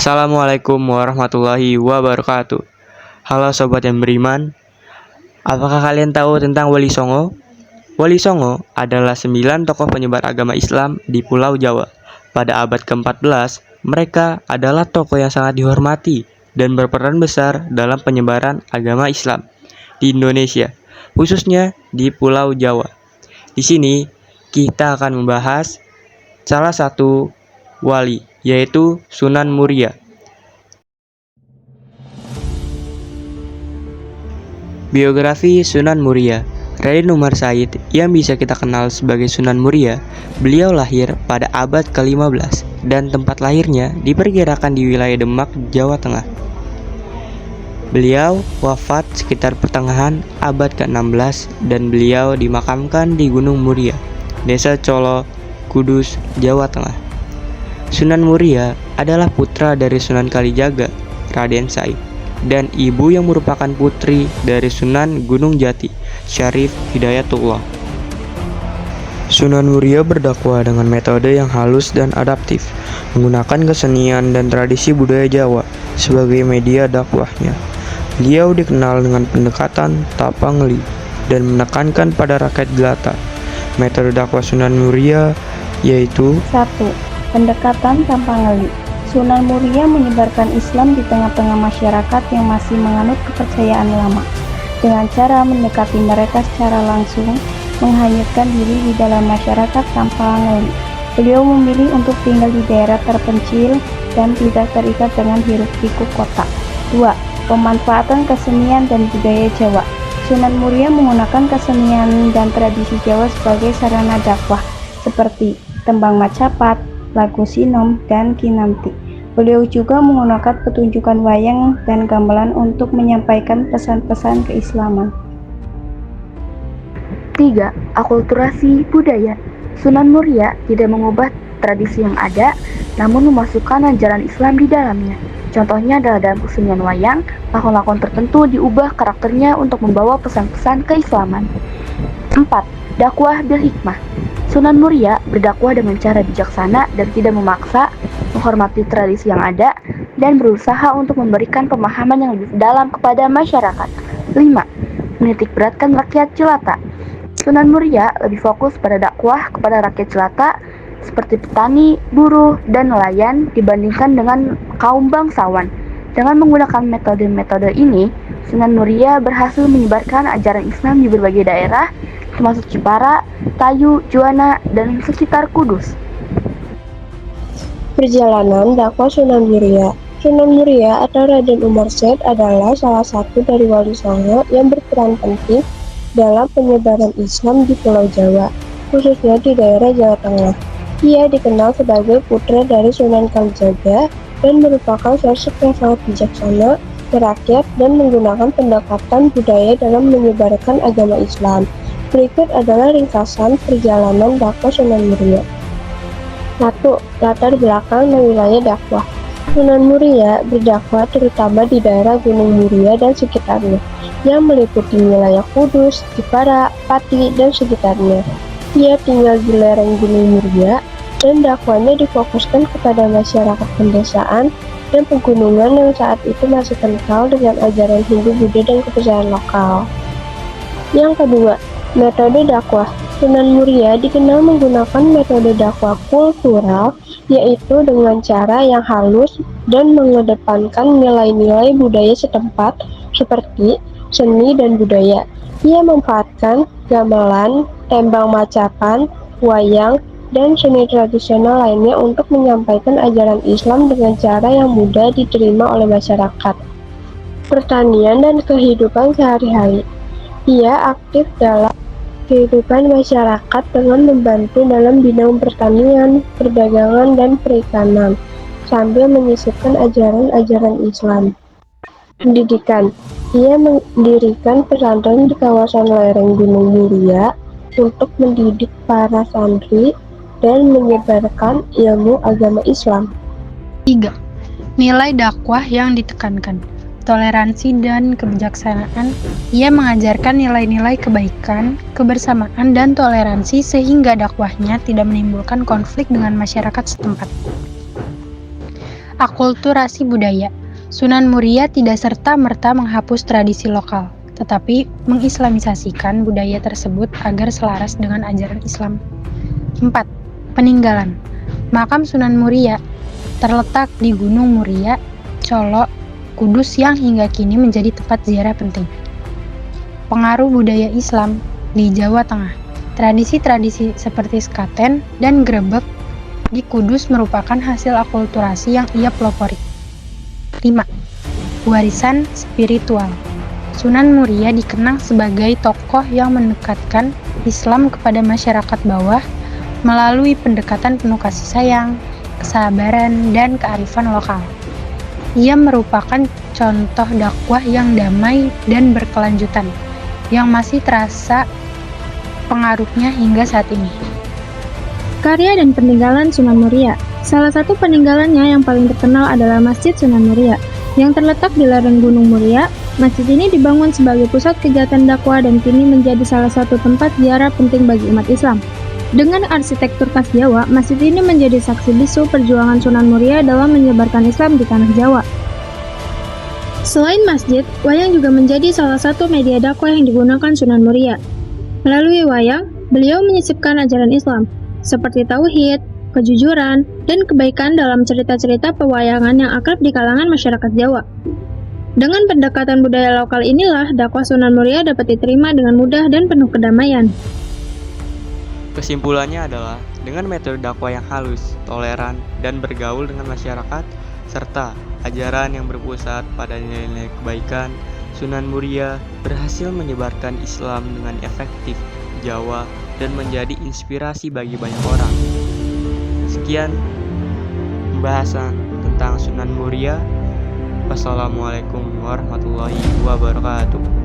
Assalamualaikum warahmatullahi wabarakatuh. Halo sobat yang beriman, apakah kalian tahu tentang Wali Songo? Wali Songo adalah 9 tokoh penyebar agama Islam di Pulau Jawa. Pada abad ke-14, mereka adalah tokoh yang sangat dihormati dan berperan besar dalam penyebaran agama Islam di Indonesia, khususnya di Pulau Jawa. Di sini kita akan membahas salah satu wali, yaitu Sunan Muria. Biografi Sunan Muria. Raden Umar Said yang bisa kita kenal sebagai Sunan Muria, beliau lahir pada abad ke-15 dan tempat lahirnya diperkirakan di wilayah Demak, Jawa Tengah. Beliau wafat sekitar pertengahan abad ke-16 dan beliau dimakamkan di Gunung Muria, Desa Colo, Kudus, Jawa Tengah. Sunan Muria adalah putra dari Sunan Kalijaga, Raden Said, dan ibu yang merupakan putri dari Sunan Gunung Jati, Syarif Hidayatullah. Sunan Muria berdakwah dengan metode yang halus dan adaptif, menggunakan kesenian dan tradisi budaya Jawa sebagai media dakwahnya. Beliau dikenal dengan pendekatan tapangli dan menekankan pada rakyat jelata. Metode dakwah Sunan Muria yaitu 1. Pendekatan tanpa ngeli. Sunan Muria menyebarkan Islam di tengah-tengah masyarakat yang masih menganut kepercayaan lama dengan cara mendekati mereka secara langsung, menghanyutkan diri di dalam masyarakat tanpa ngeli. Beliau memilih untuk tinggal di daerah terpencil dan tidak terikat dengan hiruk-pikuk kota. 2. Pemanfaatan kesenian dan budaya Jawa. Sunan Muria menggunakan kesenian dan tradisi Jawa sebagai sarana dakwah seperti tembang Macapat, lagu Sinom, dan Kinanti. Beliau juga menggunakan pertunjukan wayang dan gamelan untuk menyampaikan pesan-pesan keislaman. 3. Akulturasi budaya. Sunan Muria tidak mengubah tradisi yang ada, namun memasukkan ajaran Islam di dalamnya. Contohnya adalah dalam kesenian wayang, lakon-lakon tertentu diubah karakternya untuk membawa pesan-pesan keislaman. 4. Dakwah bil hikmah. Sunan Muria berdakwah dengan cara bijaksana dan tidak memaksa, menghormati tradisi yang ada, dan berusaha untuk memberikan pemahaman yang lebih dalam kepada masyarakat. 5. Menitik beratkan rakyat jelata. Sunan Muria lebih fokus pada dakwah kepada rakyat jelata seperti petani, buruh, dan nelayan dibandingkan dengan kaum bangsawan. Dengan menggunakan metode-metode ini, Sunan Muria berhasil menyebarkan ajaran Islam di berbagai daerah, termasuk Jepara, Tayu, Juwana, dan sekitar Kudus. Perjalanan dakwah Sunan Muria. Sunan Muria atau Raden Umar Said adalah salah satu dari Wali Songo yang berperan penting dalam penyebaran Islam di Pulau Jawa, khususnya di daerah Jawa Tengah. Ia dikenal sebagai putra dari Sunan Kalijaga dan merupakan sosok yang sangat bijaksana, merakyat, dan menggunakan pendekatan budaya dalam menyebarkan agama Islam. Berikut adalah ringkasan perjalanan dakwah Sunan Muria. 1. Latar belakang dan wilayah dakwah. Sunan Muria berdakwah terutama di daerah Gunung Muria dan sekitarnya, yang meliputi wilayah Kudus, Jepara, Pati, dan sekitarnya. Ia tinggal di lereng Gunung Muria, dan dakwahnya difokuskan kepada masyarakat pedesaan dan pegunungan yang saat itu masih kental dengan ajaran Hindu, Buddha, dan kepercayaan lokal. Yang kedua, metode dakwah. Sunan Muria dikenal menggunakan metode dakwah kultural, yaitu dengan cara yang halus dan mengedepankan nilai-nilai budaya setempat seperti seni dan budaya. Ia memanfaatkan gamelan, tembang macapan, wayang, dan seni tradisional lainnya untuk menyampaikan ajaran Islam dengan cara yang mudah diterima oleh masyarakat. Pertanian dan kehidupan sehari-hari. Ia aktif dalam kehidupan masyarakat dengan membantu dalam bidang pertanian, perdagangan, dan perikanan, sambil menyisipkan ajaran-ajaran Islam. Pendidikan. Ia mendirikan pesantren di kawasan lereng Gunung Muria untuk mendidik para santri dan menyebarkan ilmu agama Islam. 3. Nilai dakwah yang ditekankan. Toleransi dan kebijaksanaan. Ia mengajarkan nilai-nilai kebaikan, kebersamaan, dan toleransi sehingga dakwahnya tidak menimbulkan konflik dengan masyarakat setempat. Akulturasi budaya. Sunan Muria tidak serta-merta menghapus tradisi lokal, tetapi mengislamisasikan budaya tersebut agar selaras dengan ajaran Islam. 4. Peninggalan. Makam Sunan Muria terletak di Gunung Muria, Colo, Kudus yang hingga kini menjadi tempat ziarah penting. Pengaruh budaya Islam di Jawa Tengah. Tradisi-tradisi seperti sekaten dan grebek di Kudus merupakan hasil akulturasi yang ia pelopori. 5. Warisan spiritual. Sunan Muria dikenang sebagai tokoh yang mendekatkan Islam kepada masyarakat bawah melalui pendekatan penuh kasih sayang, kesabaran, dan kearifan lokal. Ia merupakan contoh dakwah yang damai dan berkelanjutan, yang masih terasa pengaruhnya hingga saat ini. Karya dan peninggalan Sunan Muria. Salah satu peninggalannya yang paling terkenal adalah Masjid Sunan Muria, yang terletak di lereng Gunung Muria. Masjid ini dibangun sebagai pusat kegiatan dakwah dan kini menjadi salah satu tempat ziarah penting bagi umat Islam. Dengan arsitektur khas Jawa, masjid ini menjadi saksi bisu perjuangan Sunan Muria dalam menyebarkan Islam di tanah Jawa. Selain masjid, wayang juga menjadi salah satu media dakwah yang digunakan Sunan Muria. Melalui wayang, beliau menyisipkan ajaran Islam, seperti tauhid, kejujuran, dan kebaikan dalam cerita-cerita pewayangan yang akrab di kalangan masyarakat Jawa. Dengan pendekatan budaya lokal inilah dakwah Sunan Muria dapat diterima dengan mudah dan penuh kedamaian. Kesimpulannya adalah, dengan metode dakwah yang halus, toleran, dan bergaul dengan masyarakat, serta ajaran yang berpusat pada nilai-nilai kebaikan, Sunan Muria berhasil menyebarkan Islam dengan efektif di Jawa dan menjadi inspirasi bagi banyak orang. Sekian pembahasan tentang Sunan Muria. Wassalamualaikum warahmatullahi wabarakatuh.